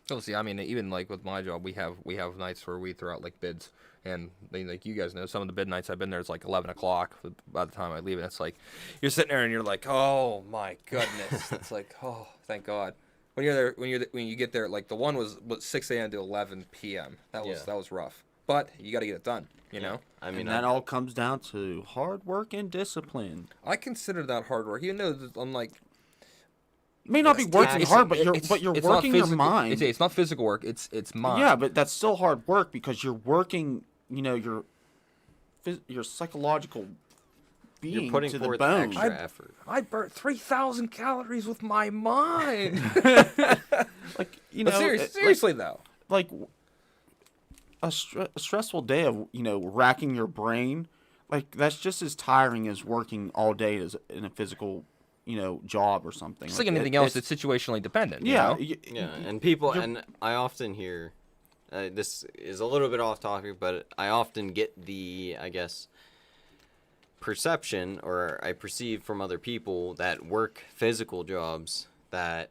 Oh, see, I mean, even like with my job, we have nights where we throw out like bids, and like you guys know, some of the bid nights I've been there, it's like 11 o'clock by the time I leave, and it's like you're sitting there and you're like, oh my goodness, it's like, oh, thank God. When you're there, when you get there, like the one was 6 a.m. to 11 p.m. That was rough, but you got to get it done, you know. I mean, and that all comes down to hard work and discipline. I consider that hard work, even though I'm like. You may not be working hard, but you're it's working not your mind. It's not physical work. It's mind. Yeah, but that's still hard work because you're working. You know, your psychological being you're putting to forth the bone. extra effort. I burnt 3,000 calories with my mind. Like you know, seriously though. like a stressful day of racking your brain, like that's just as tiring as working all day as in a physical job or something. Just like anything else, it's situationally dependent. Yeah, you know? Yeah, and people, and I often hear, this is a little bit off topic, but I often get the, I guess, perception, or I perceive from other people that work physical jobs, that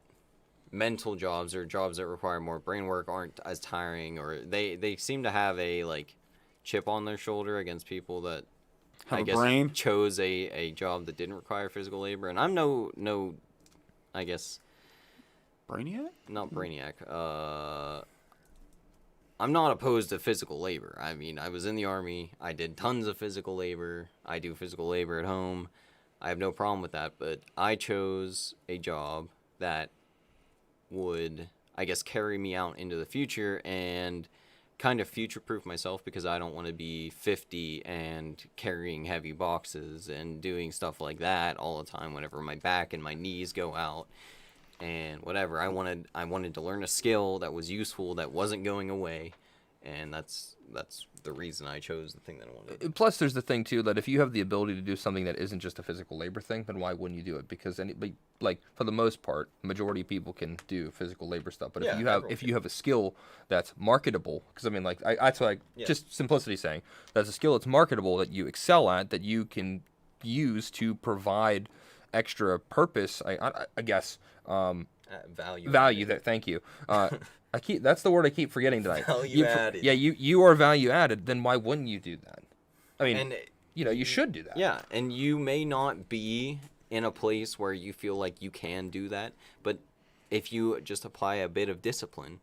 mental jobs or jobs that require more brain work aren't as tiring, or they seem to have a like chip on their shoulder against people that Have I a guess brain. chose a job that didn't require physical labor. And I'm no I guess Brainiac. not brainiac. I'm not opposed to physical labor. I mean, I was in the Army. I did tons of physical labor. I do physical labor at home. I have no problem with that, but I chose a job that would, I guess, carry me out into the future and kind of future-proof myself, because I don't want to be 50 and carrying heavy boxes and doing stuff like that all the time whenever my back and my knees go out and whatever. I wanted to learn a skill that was useful, that wasn't going away, and that's the reason I chose the thing that I wanted. Plus, there's the thing too that if you have the ability to do something that isn't just a physical labor thing, then why wouldn't you do it? Because like for the most part, the majority of people can do physical labor stuff. But if you have a skill that's marketable, because I mean, like that's like just simplicity saying that's a skill that's marketable, that you excel at, that you can use to provide extra purpose. I guess value. That thank you. That's the word I keep forgetting tonight. Value added. Yeah, you are value added. Then why wouldn't you do that? I mean, And you should do that. yeah, and you may not be in a place where you feel like you can do that. But if you just apply a bit of discipline,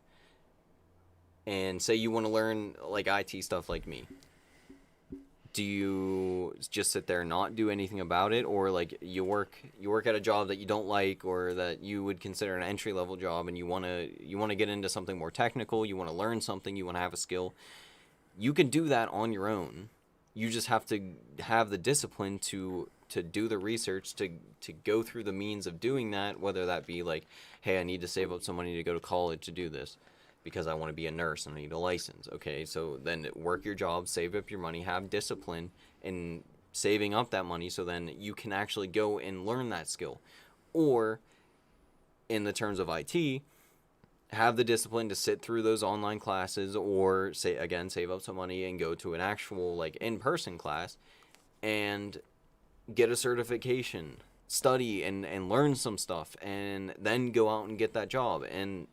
and say you want to learn like IT stuff like me, do you just sit there and not do anything about it, or like you work at a job that you don't like, or that you would consider an entry level job, and you want to get into something more technical, you want to learn something, you want to have a skill, you can do that on your own. You just have to have the discipline to do the research, to go through the means of doing that, whether that be like, hey, I need to save up some money to go to college to do this because I want to be a nurse and I need a license. Okay, so then work your job, save up your money, have discipline in saving up that money, so then you can actually go and learn that skill. Or, in the terms of IT, have the discipline to sit through those online classes, or save up some money and go to an actual like in-person class and get a certification, study and learn some stuff, and then go out and get that job. And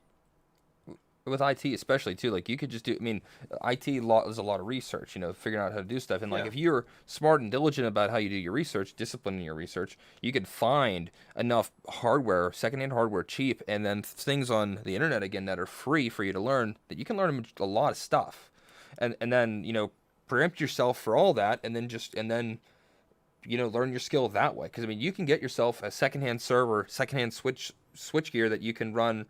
with IT especially too, like you could just do, I mean, is a lot of research, figuring out how to do stuff. And like if you're smart and diligent about how you do your research, discipline in your research, you can find enough hardware, secondhand hardware, cheap, and then things on the internet again that are free for you to learn, that you can learn a lot of stuff. And then, preempt yourself for all that, and then learn your skill that way. Because I mean, you can get yourself a secondhand server, secondhand switch gear that you can run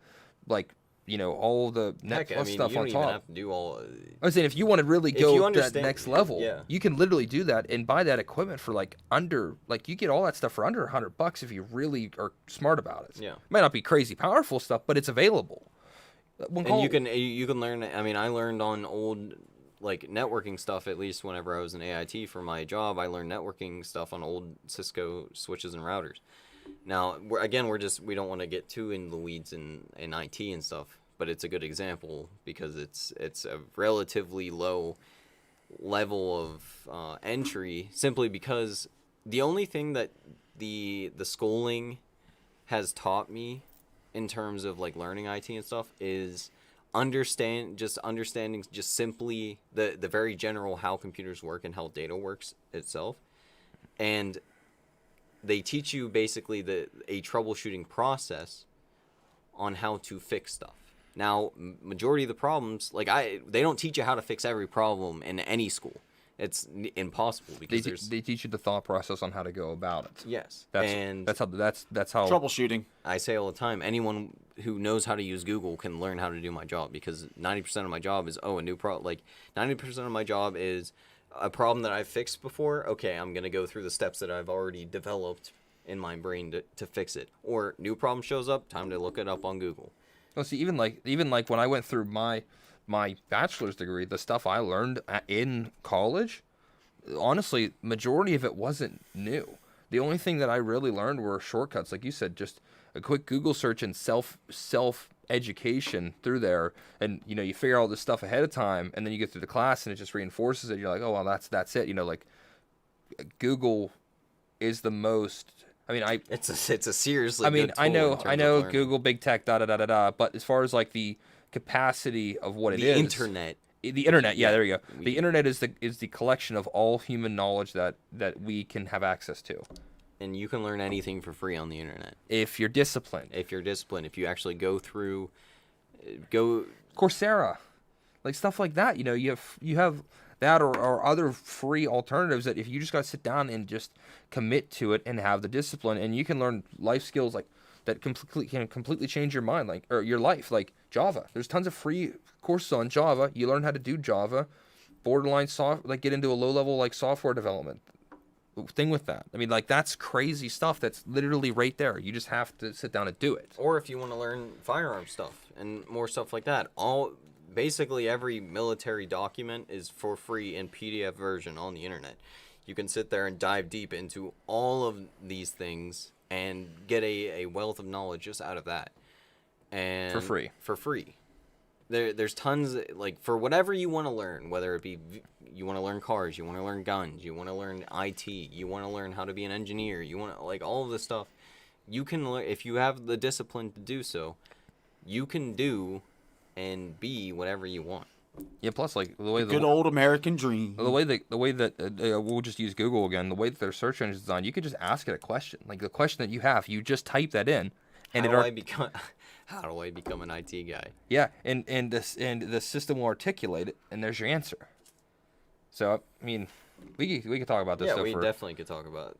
like all the net plus stuff you don't on even top. have to do all. I was saying, if you want to really go that next level, you can literally do that and buy that equipment for you get all that stuff for under $100 if you really are smart about it. Yeah, it might not be crazy powerful stuff, but it's available. You can learn. I mean, I learned on old like networking stuff, at least whenever I was in AIT for my job. I learned networking stuff on old Cisco switches and routers. Now, we don't want to get too in the weeds in IT and stuff, but it's a good example because it's a relatively low level of entry, simply because the only thing that the schooling has taught me in terms of like learning IT and stuff is understanding just simply the very general how computers work and how data works itself. And they teach you basically a troubleshooting process on how to fix stuff. Now, majority of the problems, they don't teach you how to fix every problem in any school. It's impossible because they teach you the thought process on how to go about it. Yes, that's how troubleshooting. I say all the time, anyone who knows how to use Google can learn how to do my job, because 90% of my job is a new problem. Like 90% of my job is a problem that I've fixed before. Okay, I'm gonna go through the steps that I've already developed in my brain to fix it. Or new problem shows up, time to look it up on Google. Well, see, even like when I went through my bachelor's degree, the stuff I learned in college, honestly, majority of it wasn't new. The only thing that I really learned were shortcuts, like you said, just a quick Google search and self education through there, and you figure all this stuff ahead of time, and then you get through the class and it just reinforces it. You're like, oh well, that's it. Like Google is the most. I mean, it's a seriously. I mean, good tool I know Google, big tech, da da da da da. But as far as like the capacity of what it is, the internet, yeah, there you go. The internet is the collection of all human knowledge that we can have access to. And you can learn anything for free on the internet if you're disciplined. If you actually go through, Coursera, like stuff like that. You have that or other free alternatives that if you just got to sit down and just commit to it and have the discipline, and you can learn life skills like that can completely change your mind, or your life, like Java. There's tons of free courses on Java. You learn how to do Java, borderline get into a low level like software development thing with that. I mean, like that's crazy stuff that's literally right there. You just have to sit down and do it. Or if you want to learn firearm stuff and more stuff like that, basically every military document is for free in PDF version on the internet. You can sit there and dive deep into all of these things and get a wealth of knowledge just out of that. And for free. There's tons, like, for whatever you want to learn, whether it be you want to learn cars, you want to learn guns, you want to learn IT, you want to learn how to be an engineer, you want to, like, all of this stuff, you can learn. If you have the discipline to do so, you can do and be whatever you want. Yeah. Plus, like the way Good old American dream. the way that we'll just use Google again. The way that their search engine is designed, you could just ask it a question, like the question that you have. You just type that in, and how do I become an IT guy? Yeah, and the system will articulate it, and there's your answer. So I mean, we could talk about this. Yeah, we definitely could talk about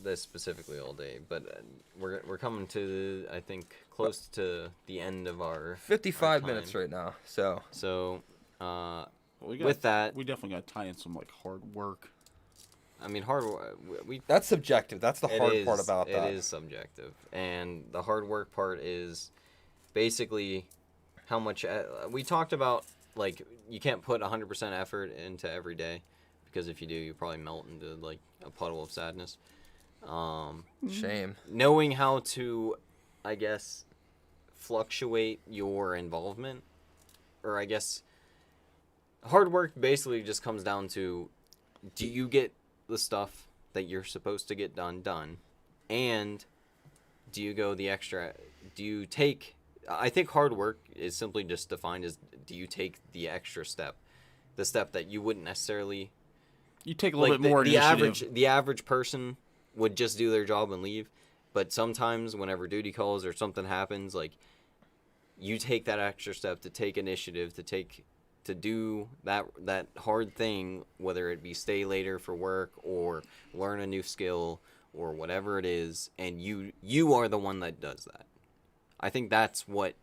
this specifically all day. But we're coming to, I think, close to the end of our 55 our minutes time. right now. So With that, we definitely got to tie in some like hard work. I mean, we that's subjective. That's the hard part about that. It is subjective, and the hard work part is basically how much we talked about. Like, you can't put 100% effort into every day, because if you do, you probably melt into like a puddle of sadness. Shame. Knowing how to, I guess, fluctuate your involvement, or I guess hard work basically just comes down to, do you get the stuff that you're supposed to get done, and do you go the extra, do you take, I think hard work is simply just defined as, do you take the extra step, the step that you wouldn't necessarily, you take a little bit more the initiative. the average person would just do their job and leave. But sometimes whenever duty calls or something happens, like, you take that extra step to take initiative, to do that hard thing, whether it be stay later for work or learn a new skill or whatever it is, and you are the one that does that. I think that's what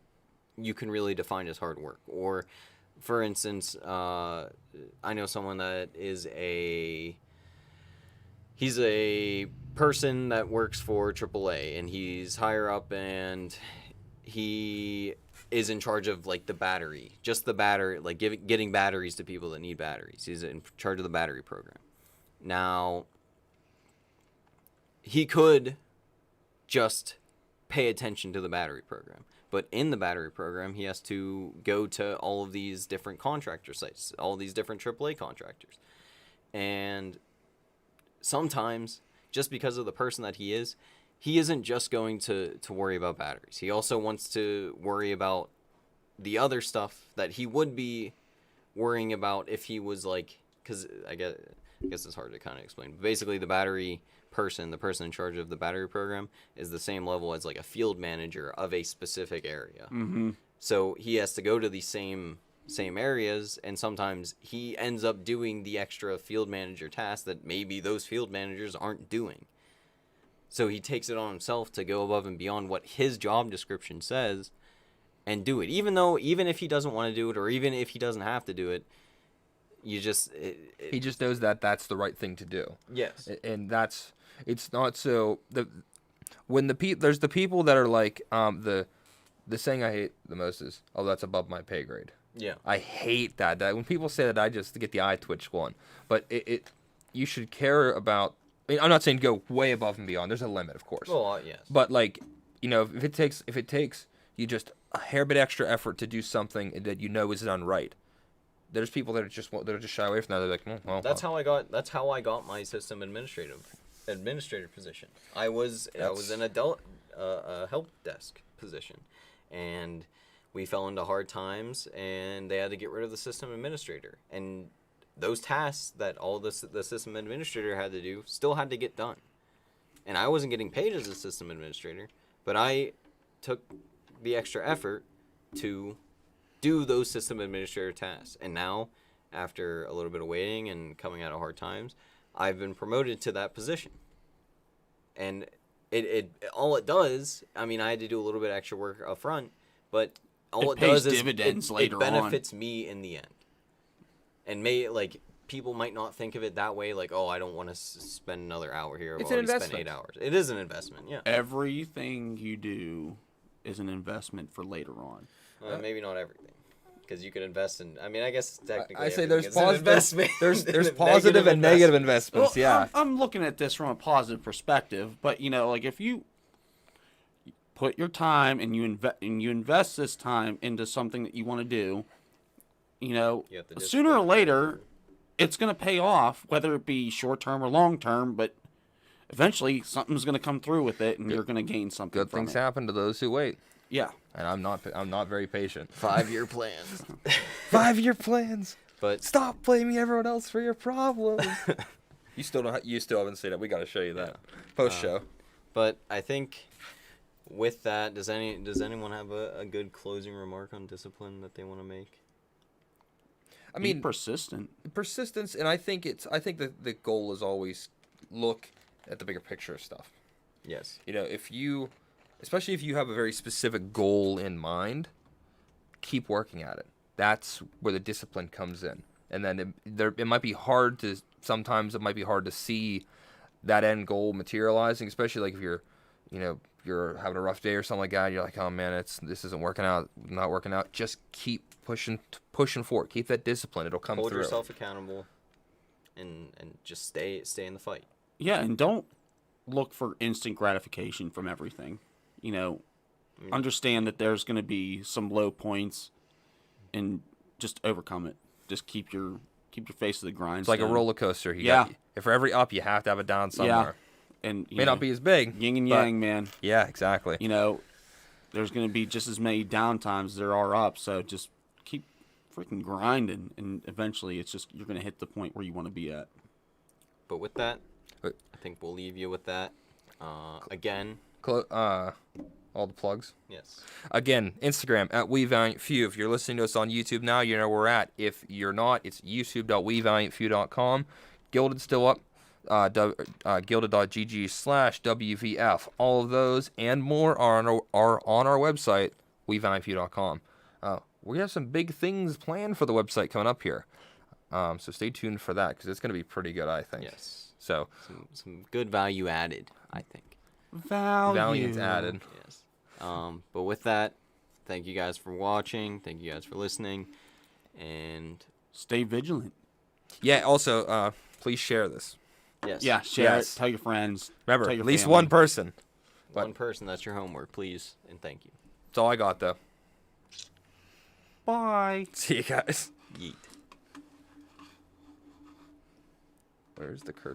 you can really define as hard work. Or, for instance, I know someone that he's a person that works for AAA, and he's higher up, and he is in charge of like the battery, like getting batteries to people that need batteries. He's in charge of the battery program. Now, he could just pay attention to the battery program, but in the battery program, he has to go to all of these different contractor sites, all these different AAA contractors, and sometimes, just because of the person that he isn't just going to worry about batteries. He also wants to worry about the other stuff that he would be worrying about if he was like, because I guess it's hard to kind of explain. But basically, the person in charge of the battery program, is the same level as like a field manager of a specific area. Mm-hmm. So he has to go to these same areas, and sometimes he ends up doing the extra field manager tasks that maybe those field managers aren't doing. So he takes it on himself to go above and beyond what his job description says and do it. Even if he doesn't want to do it, or even if he doesn't have to do it, he just knows that that's the right thing to do. Yes. And it's not so there's the people that are like, the saying I hate the most is, oh, that's above my pay grade. Yeah. I hate that when people say that, I just get the eye twitch going. But you should care about, I mean, I'm not saying go way above and beyond. There's a limit, of course. Well, yes. But like, if it takes you just a hair bit extra effort to do something that is done right, there's people that are just shy away from that. They're like, well, that's how I got my system administrator position. I was an adult help desk position, and we fell into hard times, and they had to get rid of the system administrator, and those tasks that the system administrator had to do still had to get done. And I wasn't getting paid as a system administrator, but I took the extra effort to do those system administrator tasks. And now, after a little bit of waiting and coming out of hard times, I've been promoted to that position. And it all it does, I mean, I had to do a little bit of extra work up front, but all it does is it benefits me in the end. And people might not think of it that way, like, oh, I don't want to spend another hour here. It's an investment. Spent 8 hours. It is an investment, yeah. Everything you do is an investment for later on. Maybe not everything, because you could invest in. I mean, I guess technically, I say there's positive. There's positive and negative investments. Well, yeah, I'm looking at this from a positive perspective, but like if you put your time and you invest this time into something that you want to do, sooner or later, it's going to pay off, whether it be short term or long term. But eventually, something's going to come through with it, and you're going to gain something. Good things happen to those who wait. Yeah. And I'm not very patient. 5-year plans. 5-year plans. But Stop blaming everyone else for your problems. You still haven't seen it. We got to show you that post show. But I think with that, does anyone have a good closing remark on discipline that they want to make? I mean, persistence, and I think that the goal is always look at the bigger picture of stuff. Yes. You know, especially if you have a very specific goal in mind, keep working at it. That's where the discipline comes in. And then it might be hard to see that end goal materializing, especially like if you're having a rough day or something like that. You're like, oh man, this isn't working out, not working out. Just keep pushing forward. Keep that discipline. It'll come through. Hold yourself accountable, and just stay in the fight. Yeah, and don't look for instant gratification from everything. You know, understand that there's going to be some low points, and just overcome it. Just keep your face to the grind. It's like a roller coaster. For every up, you have to have a down somewhere. Yeah. And may not be as big. Yin and yang, man. Yeah, exactly. You know, there's going to be just as many down times as there are up. So just keep freaking grinding, and eventually you're going to hit the point where you want to be at. But with that, I think we'll leave you with that. Again. All the plugs. Yes. Again, Instagram at WeValiantFew. If you're listening to us on YouTube now, you know where we're at. If you're not, it's youtube.wevaliantfew.com. Gilded's still up. Gilded.gg/WVF. All of those and more are on our website, WeValiantFew.com. We have some big things planned for the website coming up here. So stay tuned for that because it's going to be pretty good, I think. Yes. So some good value added, I think. Valiant added. Yes. But with that, thank you guys for watching. Thank you guys for listening, and stay vigilant. Yeah. Also, please share this. Yes. Yeah. Share it. Tell your friends. Remember, tell your at least family. one person. One person. That's your homework, please, and thank you. That's all I got, though. Bye. See you guys. Yeet. Where's the curse?